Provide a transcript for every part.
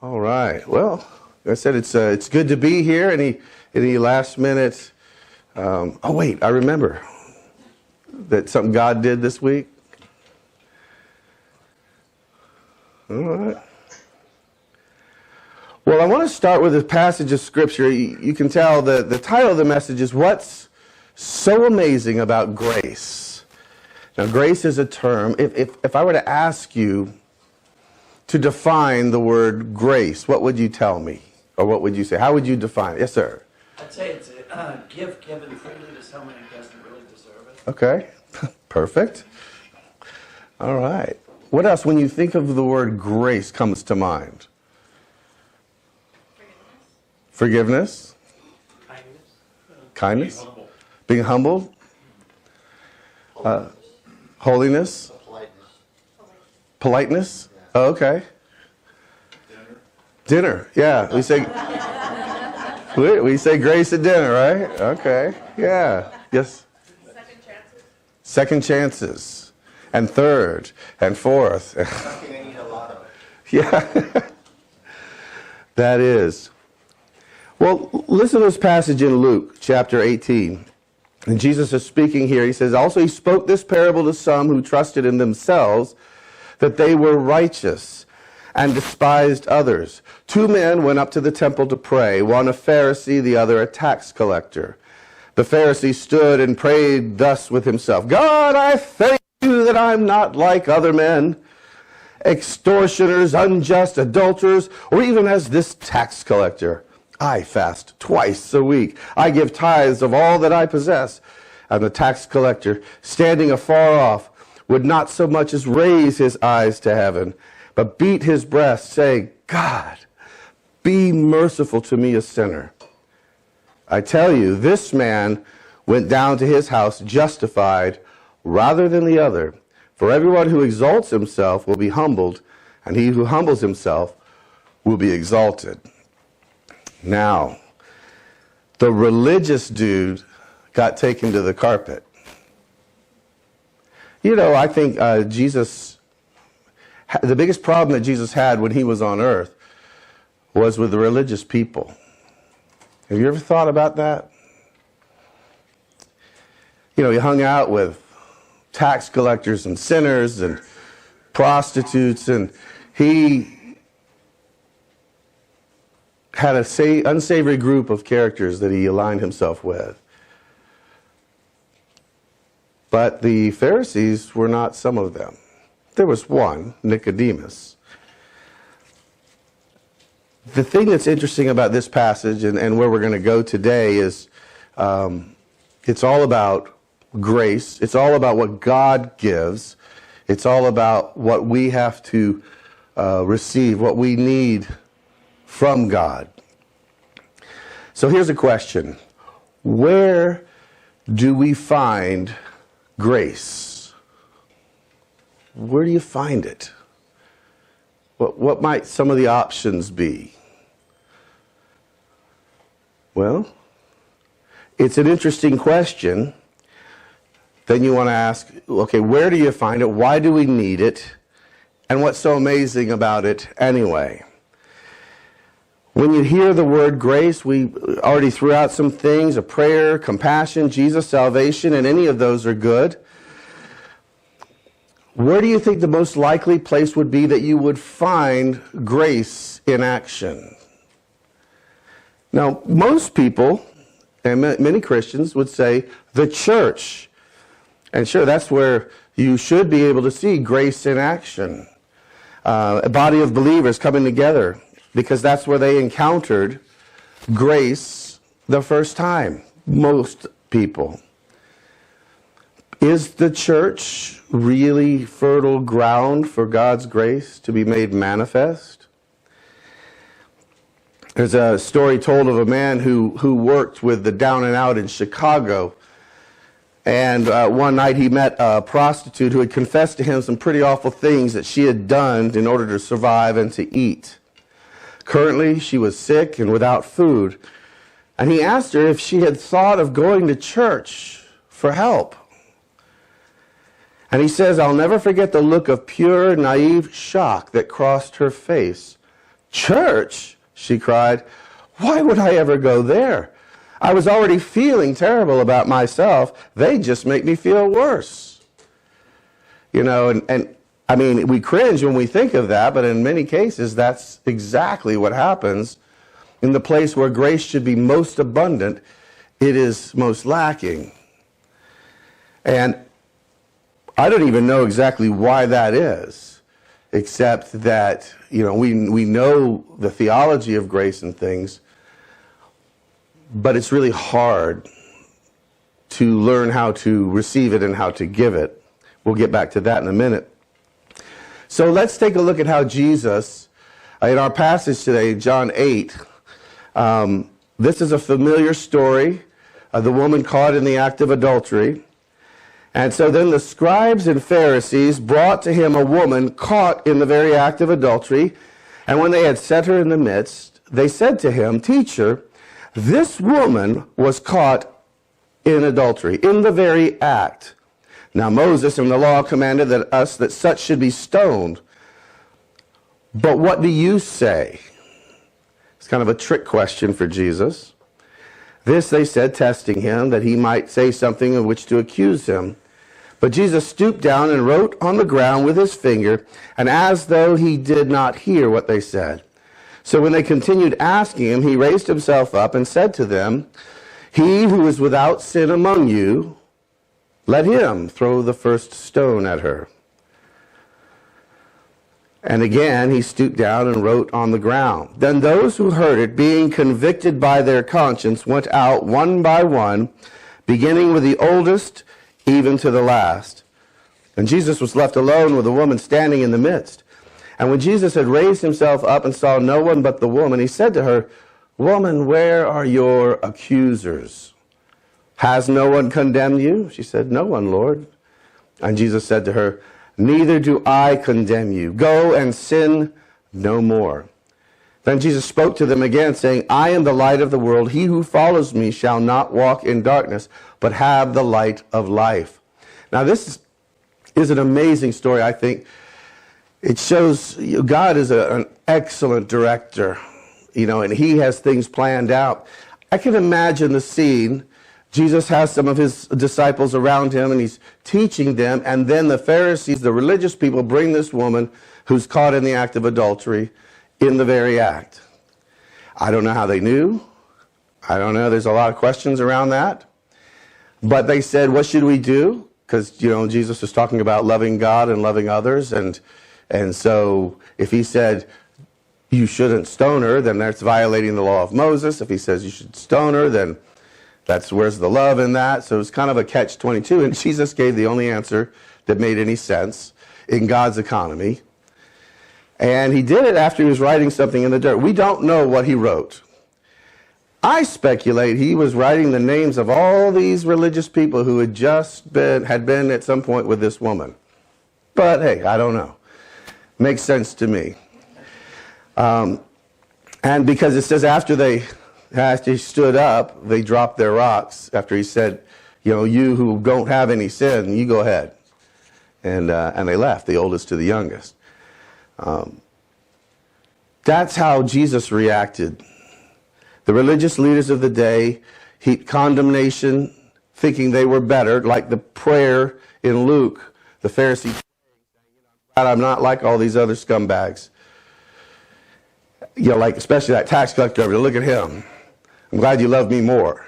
All right. Well, like I said, it's good to be here. Any last minute? Oh wait, I remember that something God did this week. All right. Well, I want to start with a passage of scripture. You can tell the title of the message is "What's So Amazing About Grace." Now, grace is a term. If I were to ask you to define the word grace, what would you tell me? Or what would you say? How would you define it? Yes, sir. I'd say it's a gift given freely to someone who doesn't really deserve it. Okay. Perfect. All right. What else, when you think of the word grace, comes to mind? Forgiveness. Kindness. Being humbled. Holiness. Politeness. Oh, okay. Dinner. Yeah, we say grace at dinner, right? Okay. Yeah. Yes. Second chances. And third and fourth. Something I need a lot of. Yeah. That is. Well, listen to this passage in Luke chapter 18. And Jesus is speaking here. He says, "Also he spoke this parable to some who trusted in themselves that they were righteous and despised others. Two men went up to the temple to pray, one a Pharisee, the other a tax collector. The Pharisee stood and prayed thus with himself, 'God, I thank you that I'm not like other men, extortioners, unjust, adulterers, or even as this tax collector. I fast twice a week. I give tithes of all that I possess.' And the tax collector, standing afar off, would not so much as raise his eyes to heaven, but beat his breast, saying, 'God, be merciful to me, a sinner.' I tell you, this man went down to his house justified rather than the other. For everyone who exalts himself will be humbled, and he who humbles himself will be exalted." Now, the religious dude got taken to the carpet. You know, I think the biggest problem that Jesus had when he was on earth was with the religious people. Have you ever thought about that? You know, he hung out with tax collectors and sinners and prostitutes, and he had an unsavory group of characters that he aligned himself with. But the Pharisees were not some of them. There was one, Nicodemus. The thing that's interesting about this passage and where we're going to go today is it's all about grace. It's all about what God gives. It's all about what we have to receive, what we need from God. So here's a question. Where do we find grace? Where do you find it? What might some of the options be? Well, it's an interesting question. Then you want to ask, okay, where do you find it? Why do we need it? And what's so amazing about it anyway? When you hear the word grace, we already threw out some things, a prayer, compassion, Jesus, salvation, and any of those are good. Where do you think the most likely place would be that you would find grace in action? Now, most people, and many Christians, would say the church. And sure, that's where you should be able to see grace in action. A body of believers coming together, because that's where they encountered grace the first time. Most people. Is the church really fertile ground for God's grace to be made manifest? There's a story told of a man who worked with the down and out in Chicago. And one night he met a prostitute who had confessed to him some pretty awful things that she had done in order to survive and to eat. Currently, she was sick and without food. And he asked her if she had thought of going to church for help. And he says, "I'll never forget the look of pure, naive shock that crossed her face Church? She cried. Why would I ever go there? I was already feeling terrible about myself. They just make me feel worse. You know, and I mean, we cringe when we think of that, but in many cases, that's exactly what happens. In the place where grace should be most abundant, it is most lacking. And I don't even know exactly why that is, except that, you know, we know the theology of grace and things, but it's really hard to learn how to receive it and how to give it. We'll get back to that in a minute. So let's take a look at how Jesus, in our passage today, John 8, this is a familiar story of the woman caught in the act of adultery. And so then the scribes and Pharisees brought to him a woman caught in the very act of adultery. And when they had set her in the midst, they said to him, Teacher, this woman was caught in adultery, in the very act. Now Moses in the law commanded us that such should be stoned. But what do you say? It's kind of a trick question for Jesus. This they said, testing him, that he might say something of which to accuse him. But Jesus stooped down and wrote on the ground with his finger, and as though he did not hear what they said. So when they continued asking him, he raised himself up and said to them, He who is without sin among you, let him throw the first stone at her. And again he stooped down and wrote on the ground. Then those who heard it, being convicted by their conscience, went out one by one, beginning with the oldest, even to the last. And Jesus was left alone with a woman standing in the midst. And when Jesus had raised himself up and saw no one but the woman, he said to her, Woman, where are your accusers? Has no one condemned you? She said, No one, Lord. And Jesus said to her, Neither do I condemn you. Go and sin no more. Then Jesus spoke to them again, saying, I am the light of the world. He who follows me shall not walk in darkness, but have the light of life. Now this is an amazing story, I think. It shows God is an excellent director, you know, and he has things planned out. I can imagine the scene. Jesus has some of his disciples around him, and he's teaching them, and then the Pharisees, the religious people, bring this woman who's caught in the act of adultery in the very act. I don't know how they knew. I don't know. There's a lot of questions around that. But they said, what should we do? Because, you know, Jesus was talking about loving God and loving others, and so if he said, you shouldn't stone her, then that's violating the law of Moses. If he says you should stone her, then where's the love in that? So it's kind of a catch-22. And Jesus gave the only answer that made any sense in God's economy. And he did it after he was writing something in the dirt. We don't know what he wrote. I speculate he was writing the names of all these religious people who had been at some point with this woman. But hey, I don't know. Makes sense to me. And because it says after he stood up, they dropped their rocks after he said, you know, you who don't have any sin, you go ahead. And they left, the oldest to the youngest. That's how Jesus reacted. The religious leaders of the day, condemnation, thinking they were better, like the prayer in Luke, the Pharisee praying, God, I'm not like all these other scumbags. You know, like especially that tax collector over there, look at him. I'm glad you love me more.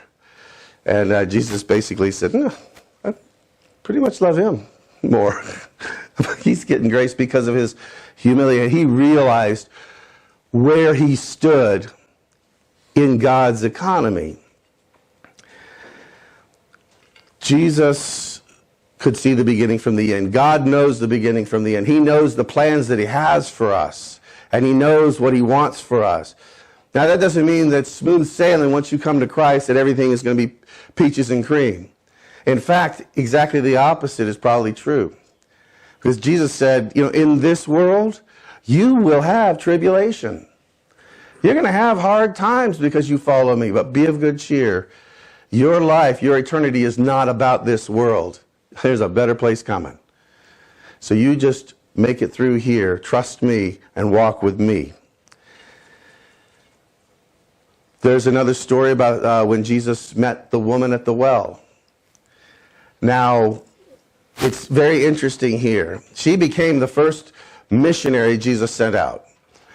And Jesus basically said, no, I pretty much love him more. He's getting grace because of his humility. He realized where he stood in God's economy. Jesus could see the beginning from the end. God knows the beginning from the end. He knows the plans that he has for us, and he knows what he wants for us. Now, that doesn't mean that smooth sailing once you come to Christ, that everything is going to be peaches and cream. In fact, exactly the opposite is probably true. Because Jesus said, you know, in this world, you will have tribulation. You're going to have hard times because you follow me, but be of good cheer. Your life, your eternity is not about this world. There's a better place coming. So you just make it through here, trust me, and walk with me. There's another story about when Jesus met the woman at the well. Now, it's very interesting here. She became the first missionary Jesus sent out.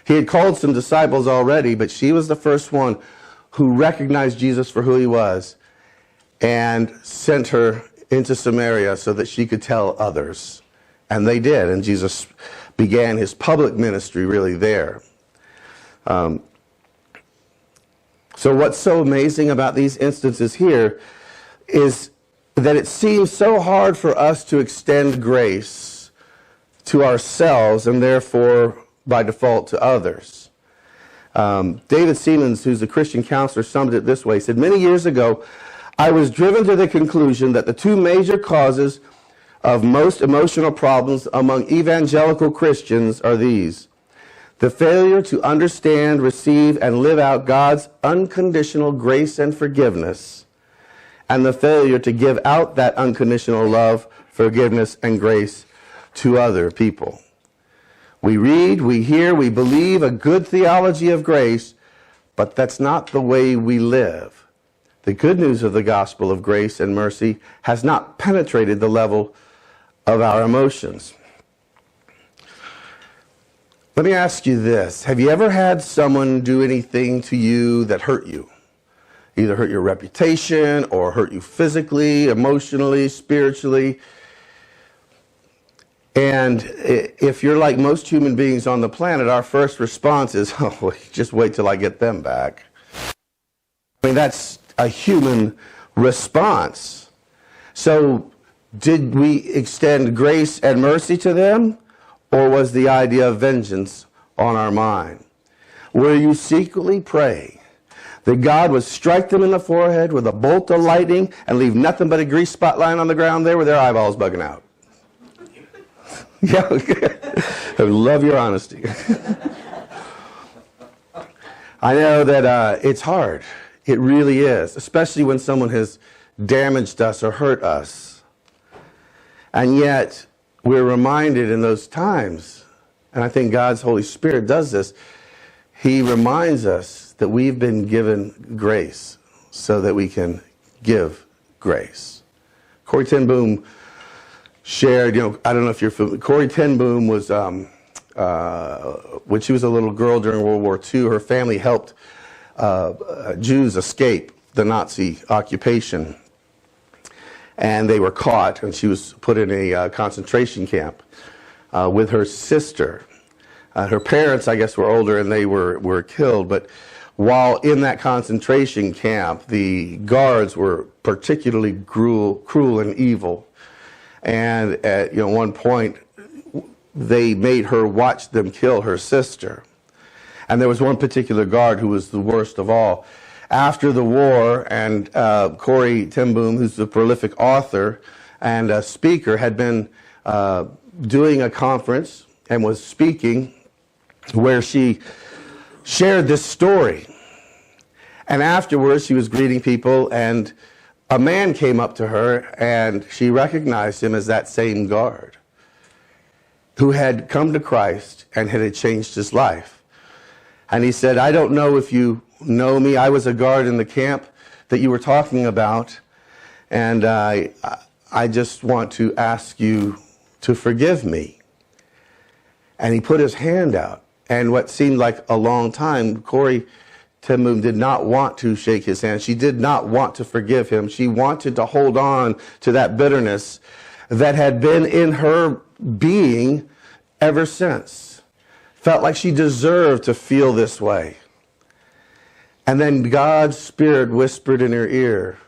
He had called some disciples already, but she was the first one who recognized Jesus for who he was and sent her into Samaria so that she could tell others. And they did, and Jesus began his public ministry really there. So what's so amazing about these instances here is that it seems so hard for us to extend grace to ourselves and therefore by default to others. David Siemens, who's a Christian counselor, summed it this way. He said, "Many years ago, I was driven to the conclusion that the two major causes of most emotional problems among evangelical Christians are these: the failure to understand, receive, and live out God's unconditional grace and forgiveness, and the failure to give out that unconditional love, forgiveness, and grace to other people. We read, we hear, we believe a good theology of grace, but that's not the way we live. The good news of the gospel of grace and mercy has not penetrated the level of our emotions." Let me ask you this. Have you ever had someone do anything to you that hurt you? Either hurt your reputation or hurt you physically, emotionally, spiritually. And if you're like most human beings on the planet, our first response is, "Oh, just wait till I get them back." I mean, that's a human response. So did we extend grace and mercy to them? Or was the idea of vengeance on our mind? Will you secretly pray that God would strike them in the forehead with a bolt of lightning and leave nothing but a grease spot lying on the ground there with their eyeballs bugging out? Yeah, I love your honesty. I know that it's hard. It really is, especially when someone has damaged us or hurt us. And yet, we're reminded in those times, and I think God's Holy Spirit does this, he reminds us that we've been given grace so that we can give grace. Corrie ten Boom shared, I don't know if you're familiar, Corrie ten Boom was, when she was a little girl during World War II, her family helped Jews escape the Nazi occupation. And they were caught, and she was put in a concentration camp with her sister. Her parents, I guess, were older, and they were killed. But while in that concentration camp, the guards were particularly cruel and evil. And at one point, they made her watch them kill her sister. And there was one particular guard who was the worst of all. After the war, and Corrie ten Boom, who's a prolific author and a speaker, had been doing a conference and was speaking where she shared this story. And afterwards, she was greeting people, and a man came up to her, and she recognized him as that same guard who had come to Christ and had changed his life. And he said, "I don't know if you know me. I was a guard in the camp that you were talking about, and I just want to ask you to forgive me." And he put his hand out, and what seemed like a long time, Corrie ten Boom did not want to shake his hand. She did not want to forgive him. She wanted to hold on to that bitterness that had been in her being ever since. Felt like she deserved to feel this way. And then God's Spirit whispered in her ear,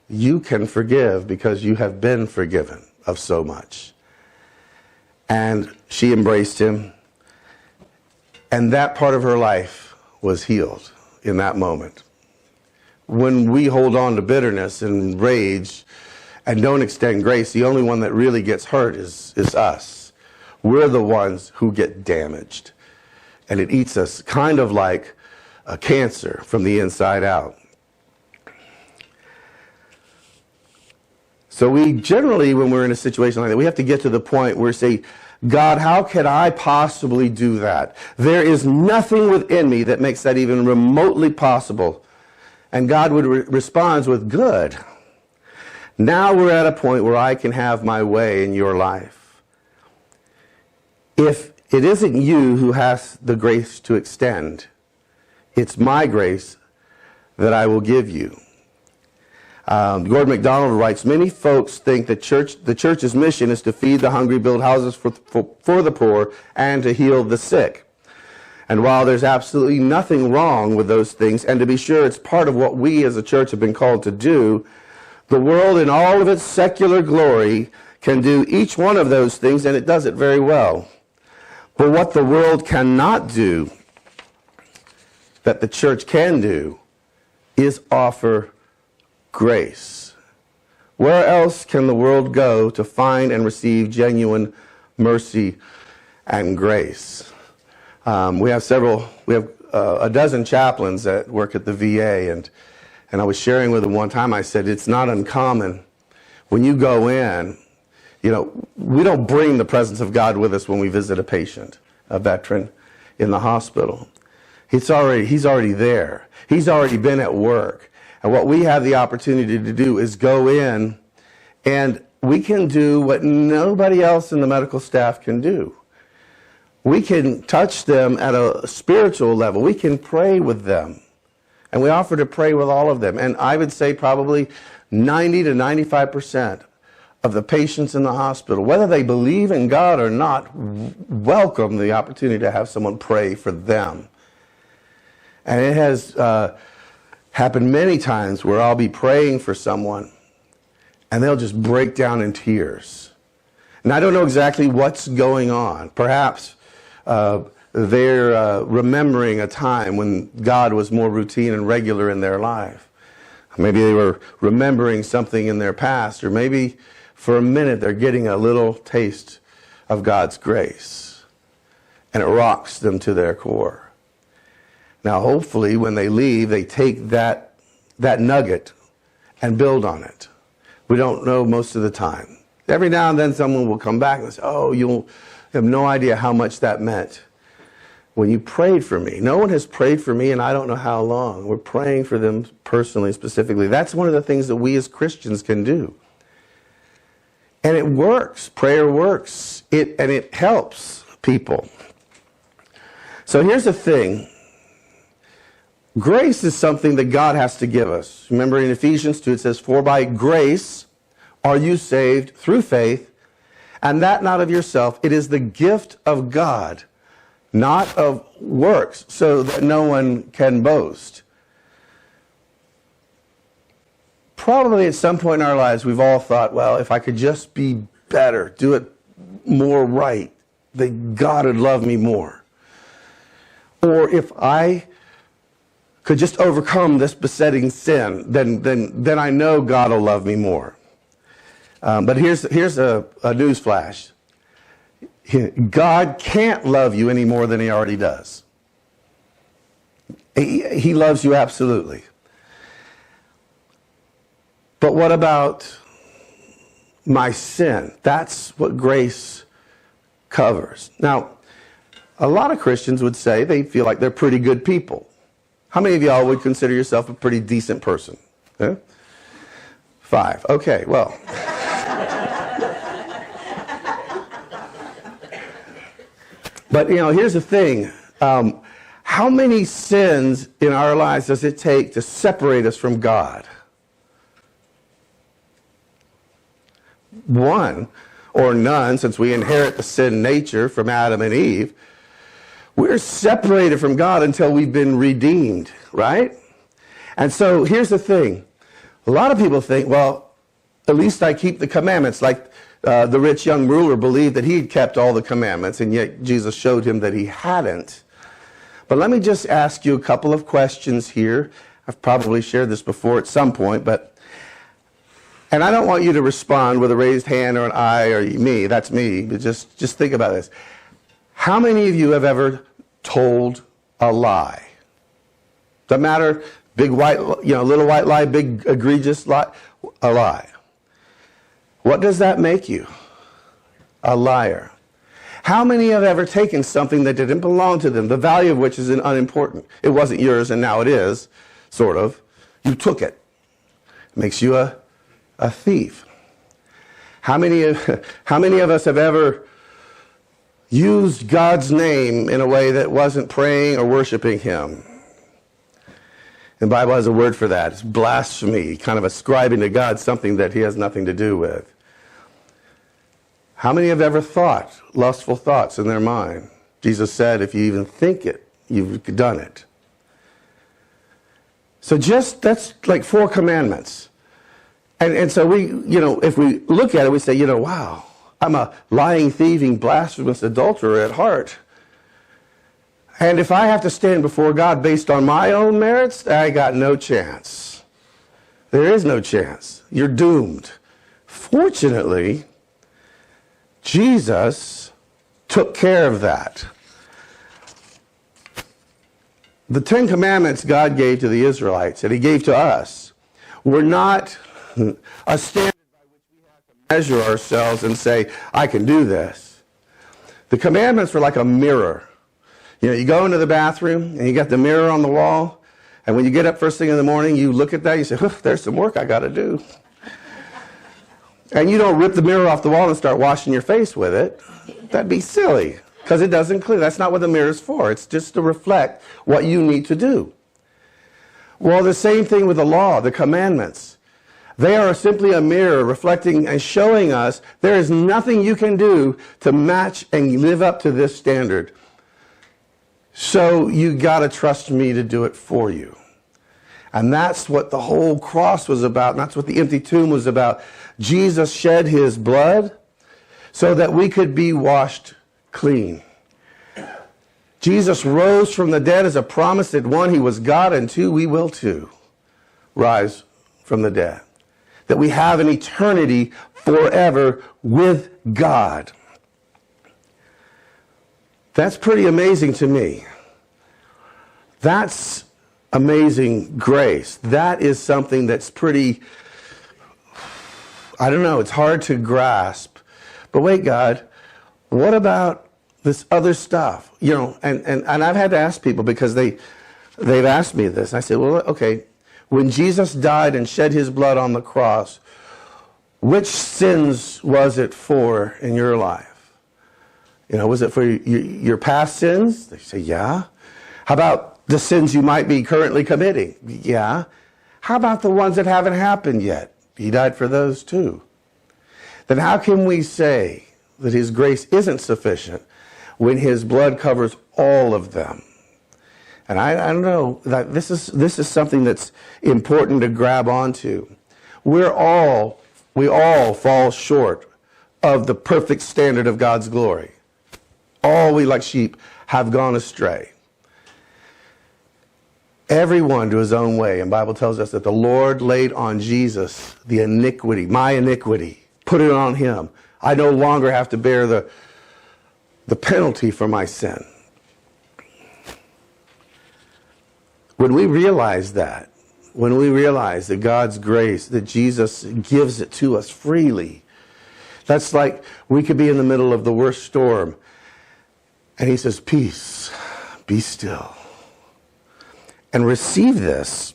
"You can forgive because you have been forgiven of so much." And she embraced him. And that part of her life was healed in that moment. When we hold on to bitterness and rage and don't extend grace, the only one that really gets hurt is us. We're the ones who get damaged. And it eats us kind of like a cancer from the inside out. So we generally, when we're in a situation like that, we have to get to the point where we say, God, how can I possibly do that? There is nothing within me that makes that even remotely possible. And God would respond with, good. Now we're at a point where I can have my way in your life. If it isn't you who has the grace to extend, it's my grace that I will give you. Gordon MacDonald writes, many folks think that the church's mission is to feed the hungry, build houses for the poor, and to heal the sick. And while there's absolutely nothing wrong with those things, and to be sure it's part of what we as a church have been called to do, the world in all of its secular glory can do each one of those things, and it does it very well. But what the world cannot do, that the church can do, is offer grace. Where else can the world go to find and receive genuine mercy and grace? We have a dozen chaplains that work at the VA, and I was sharing with them one time, I said, it's not uncommon when you go in, we don't bring the presence of God with us when we visit a patient, a veteran in the hospital. He's already there. He's already been at work. And what we have the opportunity to do is go in, and we can do what nobody else in the medical staff can do. We can touch them at a spiritual level. We can pray with them. And we offer to pray with all of them. And I would say probably 90 to 95% of the patients in the hospital, whether they believe in God or not, welcome the opportunity to have someone pray for them. And it has happened many times where I'll be praying for someone and they'll just break down in tears. And I don't know exactly what's going on. Perhaps they're remembering a time when God was more routine and regular in their life. Maybe they were remembering something in their past, or maybe for a minute they're getting a little taste of God's grace, and it rocks them to their core. Now, hopefully, when they leave, they take that nugget and build on it. We don't know most of the time. Every now and then someone will come back and say, oh, you have no idea how much that meant when you prayed for me. No one has prayed for me in I don't know how long. We're praying for them personally, specifically. That's one of the things that we as Christians can do. And it works. Prayer works. And it helps people. So here's the thing. Grace is something that God has to give us. Remember in Ephesians 2 it says, for by grace are you saved through faith, and that not of yourself. It is the gift of God, not of works, so that no one can boast. Probably at some point in our lives we've all thought, well, if I could just be better, do it more right, that God would love me more. Or if I could just overcome this besetting sin, then I know God will love me more. But here's a news flash. God can't love you any more than he already does. He loves you absolutely. But what about my sin? That's what grace covers. Now, a lot of Christians would say they feel like they're pretty good people. How many of y'all would consider yourself a pretty decent person? 5. Okay, well. But, here's the thing. How many sins in our lives does it take to separate us from God? 1 or none, since we inherit the sin nature from Adam and Eve. We're separated from God until we've been redeemed, right? And so here's the thing. A lot of people think, well, at least I keep the commandments. Like the rich young ruler believed that he had kept all the commandments, and yet Jesus showed him that he hadn't. But let me just ask you a couple of questions here. I've probably shared this before at some point, and I don't want you to respond with a raised hand or an eye or me. That's me. But just think about this. How many of you have ever told a lie? Doesn't matter, big white, little white lie, big egregious lie, a lie. What does that make you? A liar. How many have ever taken something that didn't belong to them, the value of which is unimportant? It wasn't yours and now it is, sort of. You took it. It makes you a thief. How many of us have ever used God's name in a way that wasn't praying or worshiping him? The Bible has a word for that. It's blasphemy, kind of ascribing to God something that he has nothing to do with. How many have ever thought lustful thoughts in their mind? Jesus said, if you even think it, you've done it. So that's like 4 commandments. And so we, if we look at it, we say, wow, I'm a lying, thieving, blasphemous adulterer at heart. And if I have to stand before God based on my own merits, I got no chance. There is no chance. You're doomed. Fortunately, Jesus took care of that. The 10 commandments God gave to the Israelites and he gave to us were not a standard by which we have to measure ourselves and say, I can do this. The commandments were like a mirror. You go into the bathroom and you got the mirror on the wall, and when you get up first thing in the morning, you look at that, you say, there's some work I got to do. And you don't rip the mirror off the wall and start washing your face with it. That'd be silly, because it doesn't clear. That's not what the mirror is for. It's just to reflect what you need to do. Well, the same thing with the law, the commandments. They are simply a mirror reflecting and showing us there is nothing you can do to match and live up to this standard. So you got to trust me to do it for you. And that's what the whole cross was about. And that's what the empty tomb was about. Jesus shed his blood so that we could be washed clean. Jesus rose from the dead as a promise that 1, he was God, and 2, we will too rise from the dead. That we have an eternity forever with God. That's pretty amazing to me. That's amazing grace. That is something that's pretty, I don't know, it's hard to grasp. But wait, God, what about this other stuff? And I've had to ask people because they've asked me this. I said, well, okay, when Jesus died and shed his blood on the cross, which sins was it for in your life? Was it for your past sins? They say, yeah. How about the sins you might be currently committing? Yeah. How about the ones that haven't happened yet? He died for those too. Then how can we say that his grace isn't sufficient when his blood covers all of them? And I don't know, that this is something that's important to grab onto. We all fall short of the perfect standard of God's glory. All we like sheep have gone astray. Everyone to his own way. And the Bible tells us that the Lord laid on Jesus the iniquity, my iniquity, put it on him. I no longer have to bear the penalty for my sin. When we realize that God's grace, that Jesus gives it to us freely, that's like we could be in the middle of the worst storm. And he says, peace, be still. And receive this.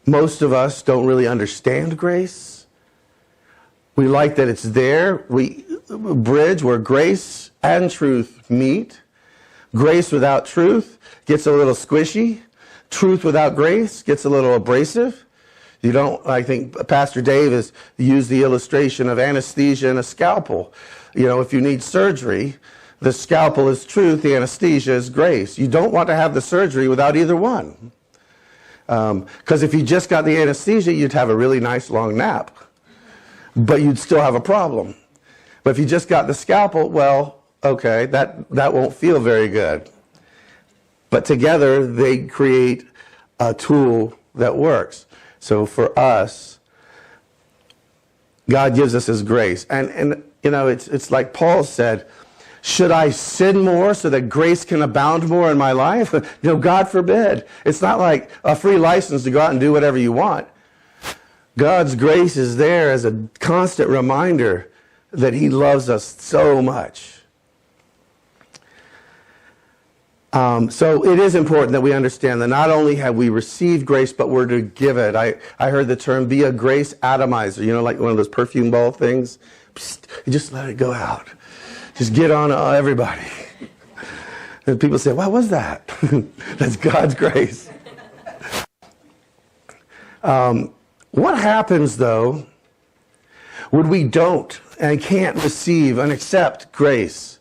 Most of us don't really understand grace. We like that it's there. We bridge where grace and truth meet. Grace without truth gets a little squishy. Truth without grace gets a little abrasive. I think Pastor Dave has used the illustration of anesthesia and a scalpel. If you need surgery, the scalpel is truth, the anesthesia is grace. You don't want to have the surgery without either one. Because if you just got the anesthesia, you'd have a really nice long nap. But you'd still have a problem. But if you just got the scalpel, well, okay, that won't feel very good. But together, they create a tool that works. So for us, God gives us his grace. And it's like Paul said, should I sin more so that grace can abound more in my life? God forbid. It's not like a free license to go out and do whatever you want. God's grace is there as a constant reminder that he loves us so much. So it is important that we understand that not only have we received grace, but we're to give it. I heard the term be a grace atomizer, like one of those perfume ball things. Psst, just let it go out. Just get on everybody. And people say, what was that? That's God's grace. What happens, though, when we don't and can't receive and accept grace?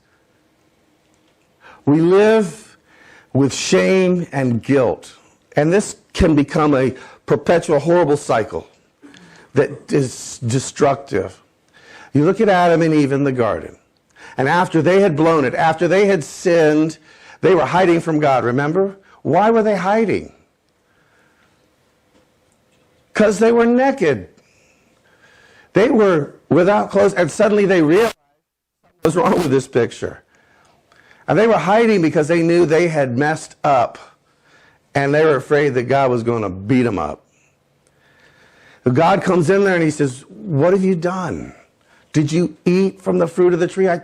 We live with shame and guilt. And this can become a perpetual horrible cycle that is destructive. You look at Adam and Eve in the garden. And after they had blown it, after they had sinned, they were hiding from God, remember? Why were they hiding? Because they were naked. They were without clothes, and suddenly they realized what was wrong with this picture. And they were hiding because they knew they had messed up, and they were afraid that God was going to beat them up. So God comes in there and he says, what have you done? Did you eat from the fruit of the tree? I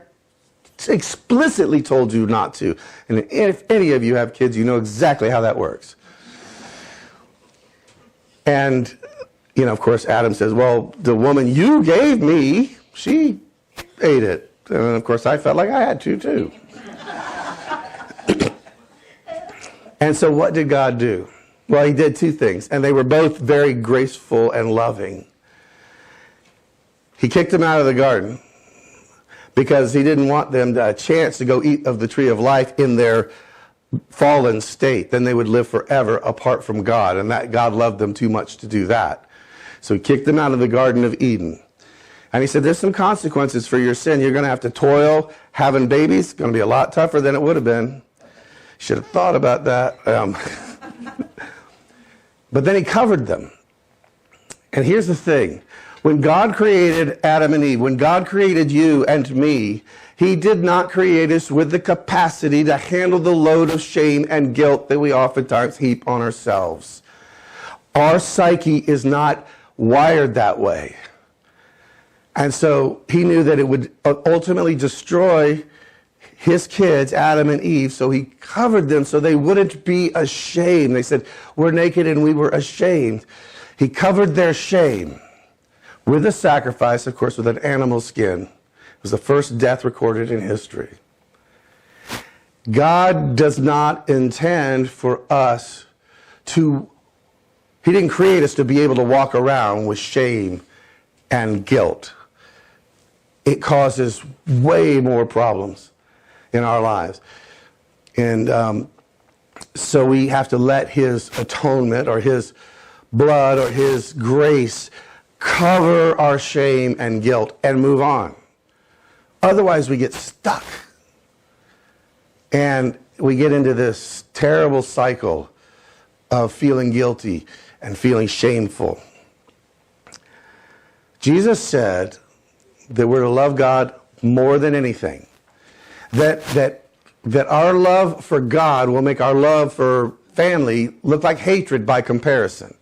explicitly told you not to. And if any of you have kids, you know exactly how that works. And, of course, Adam says, well, the woman you gave me, she ate it. And, of course, I felt like I had to, too. And so what did God do? Well, he did two things, and they were both very graceful and loving. He kicked them out of the garden because he didn't want them a chance to go eat of the tree of life in their fallen state. Then they would live forever apart from God, and that God loved them too much to do that. So he kicked them out of the Garden of Eden. And he said, there's some consequences for your sin. You're going to have to toil having babies. It's going to be a lot tougher than it would have been. Should have thought about that. But then he covered them. And here's the thing. When God created Adam and Eve, when God created you and me, he did not create us with the capacity to handle the load of shame and guilt that we oftentimes heap on ourselves. Our psyche is not wired that way. And so he knew that it would ultimately destroy his kids, Adam and Eve, so he covered them so they wouldn't be ashamed. They said, we're naked and we were ashamed. He covered their shame with a sacrifice, of course, with an animal skin. It was the first death recorded in history. God does not intend for us to, he didn't create us to be able to walk around with shame and guilt. It causes way more problems in our lives. And so we have to let his atonement or his blood or his grace cover our shame and guilt and move on. Otherwise we get stuck. And we get into this terrible cycle of feeling guilty and feeling shameful. Jesus said that we're to love God more than anything. That our love for God will make our love for family look like hatred by comparison.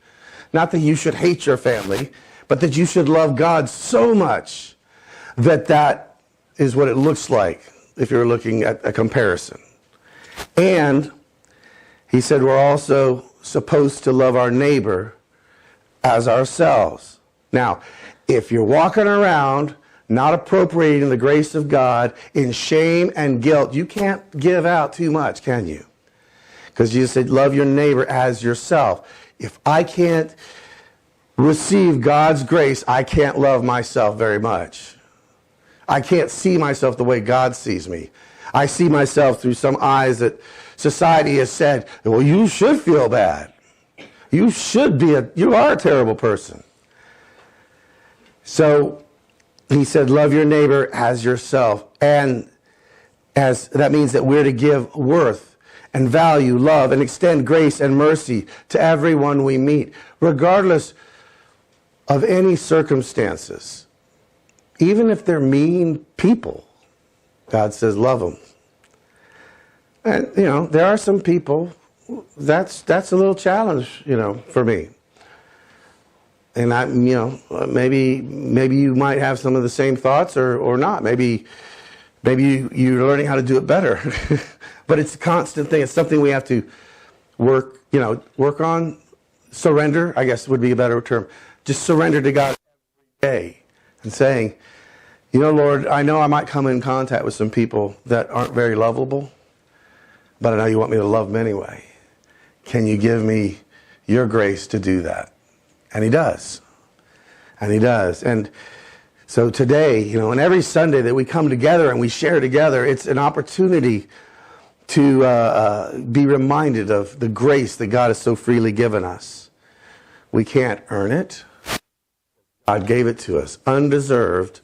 Not that you should hate your family, but that you should love God so much that that is what it looks like if you're looking at a comparison. And he said we're also supposed to love our neighbor as ourselves. Now, if you're walking around not appropriating the grace of God in shame and guilt, you can't give out too much, can you? Because Jesus said, love your neighbor as yourself. If I can't receive God's grace, I can't love myself very much. I can't see myself the way God sees me. I see myself through some eyes that society has said, well, you should feel bad. You are a terrible person. So he said, love your neighbor as yourself. And as that means that we're to give worth and value, love, and extend grace and mercy to everyone we meet, regardless of any circumstances. Even if they're mean people, God says love them. And, there are some people, that's a little challenge, for me. And maybe you might have some of the same thoughts or not. Maybe you're learning how to do it better. But it's a constant thing. It's something we have to work on. Surrender, I guess would be a better term. Just surrender to God every day and saying, Lord, I know I might come in contact with some people that aren't very lovable, but I know you want me to love them anyway. Can you give me your grace to do that? And he does. And he does. And so today, and every Sunday that we come together and we share together, it's an opportunity to be reminded of the grace that God has so freely given us. We can't earn it. God gave it to us, undeserved,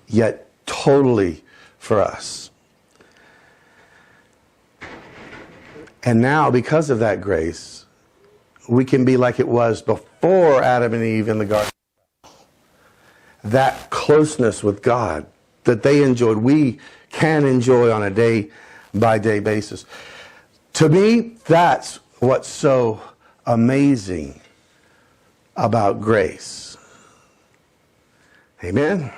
yet totally for us. And now, because of that grace, we can be like it was before Adam and Eve in the garden. That closeness with God that they enjoyed, we can enjoy on a day-by-day basis. To me, that's what's so amazing about grace. Amen.